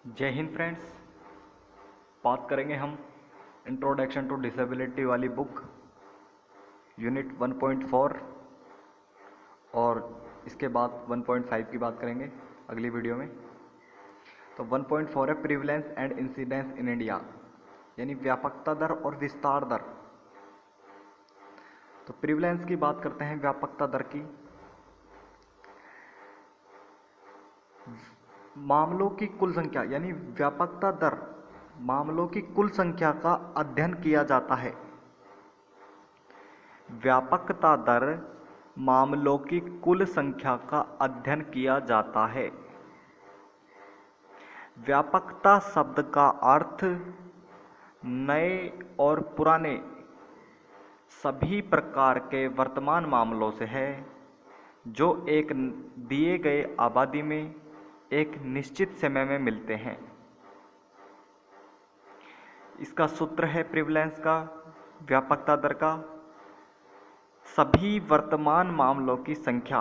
जय हिंद फ्रेंड्स। बात करेंगे हम इंट्रोडक्शन टू डिसेबिलिटी वाली बुक यूनिट 1.4 और इसके बाद 1.5 की बात करेंगे अगली वीडियो में। तो 1.4 है prevalence and incidence in India, यानी व्यापकता दर और विस्तार दर। तो प्रिवलेंस की बात करते हैं, व्यापकता दर की। मामलों की कुल संख्या यानी व्यापकता दर मामलों की कुल संख्या का अध्ययन किया जाता है। व्यापकता दर मामलों की कुल संख्या का अध्ययन किया जाता है। व्यापकता शब्द का अर्थ नए और पुराने सभी प्रकार के वर्तमान मामलों से है जो एक दिए गए आबादी में एक निश्चित समय में मिलते हैं। इसका सूत्र है प्रिवलेंस का, व्यापकता दर का, सभी वर्तमान मामलों की संख्या,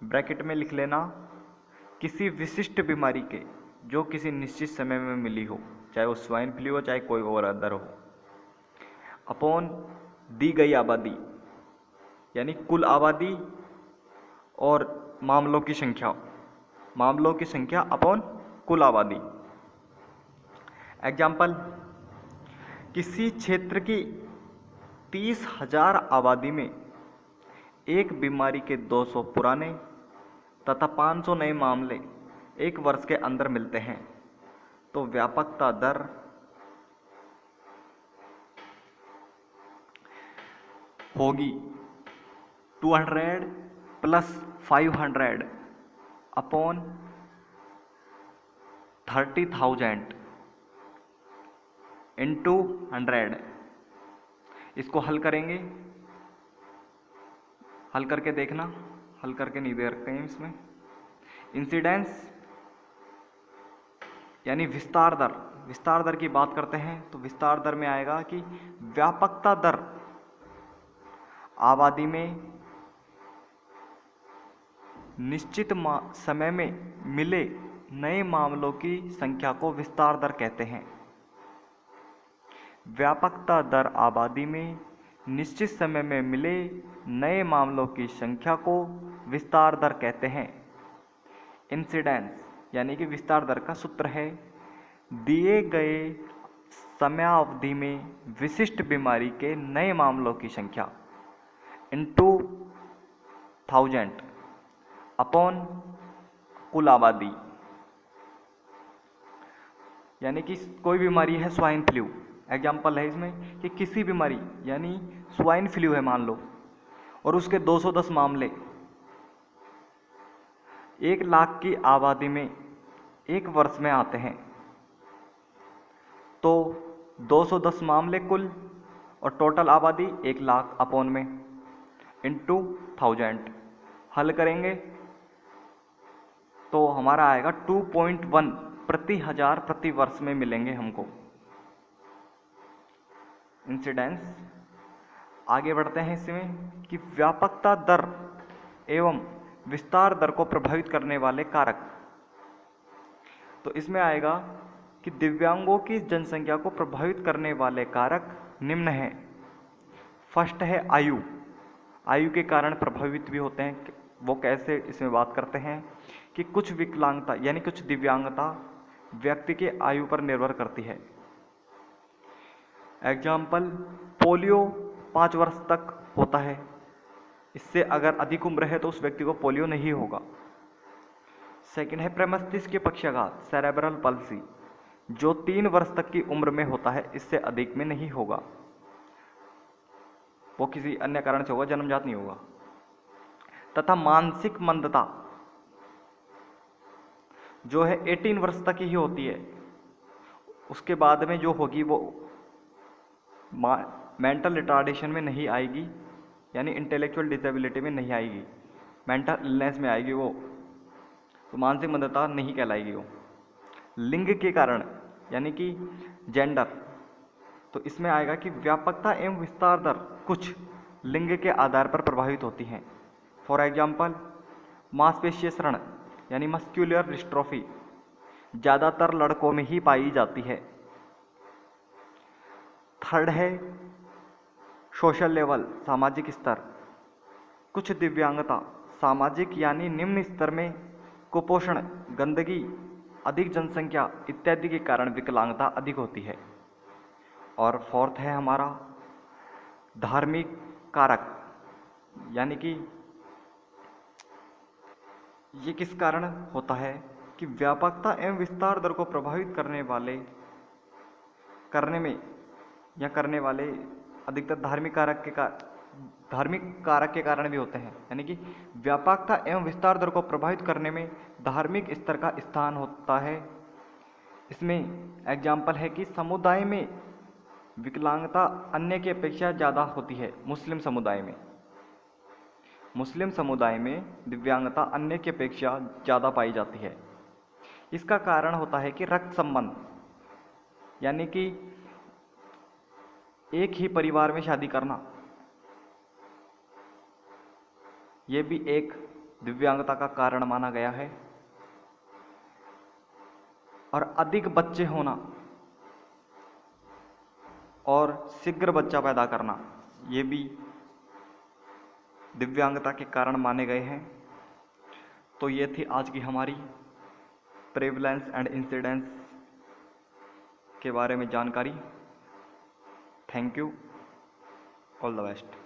ब्रैकेट में लिख लेना, किसी विशिष्ट बीमारी के जो किसी निश्चित समय में मिली हो, चाहे वो स्वाइन फ्लू हो चाहे कोई और अदर हो, अपॉन दी गई आबादी यानी कुल आबादी और मामलों की संख्या अपॉन कुल आबादी। एग्जाम्पल, किसी क्षेत्र की 30,000 आबादी में एक बीमारी के 200 पुराने तथा 500 नए मामले एक वर्ष के अंदर मिलते हैं, तो व्यापकता दर होगी 200 प्लस 500 अपॉन 30,000 इंटू 100। इसको हल करेंगे, हल करके देखना, हल करके नहीं दे रखे हैं इसमें। इंसिडेंस यानी विस्तार दर की बात करते हैं तो विस्तार दर में आएगा कि व्यापकता दर आबादी में निश्चित समय में मिले नए मामलों की संख्या को विस्तार दर कहते हैं। व्यापकता दर आबादी में निश्चित समय में मिले नए मामलों की संख्या को विस्तार दर कहते हैं। इंसिडेंस यानी कि विस्तार दर का सूत्र है दिए गए समयावधि में विशिष्ट बीमारी के नए मामलों की संख्या इंटू 1000 अपॉन कुल आबादी। यानी कि कोई बीमारी है स्वाइन फ्लू, एग्जाम्पल है इसमें कि किसी बीमारी यानी स्वाइन फ्लू है मान लो, और उसके 210 मामले 1 लाख की आबादी में एक वर्ष में आते हैं, तो 210 मामले कुल और टोटल आबादी 1 लाख अपॉन में इंटू 1000। हल करेंगे तो हमारा आएगा 2.1 प्रति हजार प्रति वर्ष में मिलेंगे हमको इंसिडेंस। आगे बढ़ते हैं इसमें कि व्यापकता दर एवं विस्तार दर को प्रभावित करने वाले कारक। तो इसमें आएगा कि दिव्यांगों की जनसंख्या को प्रभावित करने वाले कारक निम्न हैं। फर्स्ट है आयु के कारण प्रभावित भी होते हैं। वो कैसे, इसमें बात करते हैं कि कुछ विकलांगता यानी कुछ दिव्यांगता व्यक्ति के आयु पर निर्भर करती है। एग्जाम्पल, पोलियो 5 वर्ष तक होता है, इससे अगर अधिक उम्र है तो उस व्यक्ति को पोलियो नहीं होगा। सेकंड है प्रमस्तिष्क के पक्षाघात सेरेब्रल पल्सी, जो 3 वर्ष तक की उम्र में होता है, इससे अधिक में नहीं होगा, वो किसी अन्य कारण से होगा, जन्मजात नहीं होगा। तथा मानसिक मंदता जो है 18 वर्ष तक ही होती है, उसके बाद में जो होगी वो मेंटल रिटार्डेशन में नहीं आएगी, यानी इंटेलेक्चुअल डिसेबिलिटी में नहीं आएगी, मेंटल इलनेस में आएगी वो, तो मानसिक मंदता नहीं कहलाएगी वो। लिंग के कारण यानी कि जेंडर, तो इसमें आएगा कि व्यापकता एवं विस्तार दर कुछ लिंग के आधार पर प्रभावित होती हैं। फॉर एग्जाम्पल, मांसपेशीय क्षरण यानी मस्क्यूलर डिस्ट्रोफी ज़्यादातर लड़कों में ही पाई जाती है। थर्ड है सोशल लेवल, सामाजिक स्तर। कुछ दिव्यांगता सामाजिक यानी निम्न स्तर में कुपोषण, गंदगी, अधिक जनसंख्या इत्यादि के कारण विकलांगता अधिक होती है। और फोर्थ है हमारा धार्मिक कारक, यानी कि ये किस कारण होता है कि व्यापकता एवं विस्तार दर को प्रभावित करने वाले अधिकतर धार्मिक कारक के कारण भी होते हैं। यानी कि व्यापकता एवं विस्तार दर को प्रभावित करने में धार्मिक स्तर का स्थान होता है। इसमें एग्जाम्पल है कि समुदाय में विकलांगता अन्य की अपेक्षा ज़्यादा होती है। मुस्लिम समुदाय में दिव्यांगता अन्य की अपेक्षा ज़्यादा पाई जाती है। इसका कारण होता है कि रक्त संबंध, यानी कि एक ही परिवार में शादी करना, ये भी एक दिव्यांगता का कारण माना गया है। और अधिक बच्चे होना और शीघ्र बच्चा पैदा करना, ये भी दिव्यांगता के कारण माने गए हैं। तो ये थी आज की हमारी प्रेवलेंस एंड इंसिडेंस के बारे में जानकारी। Thank you, all the best.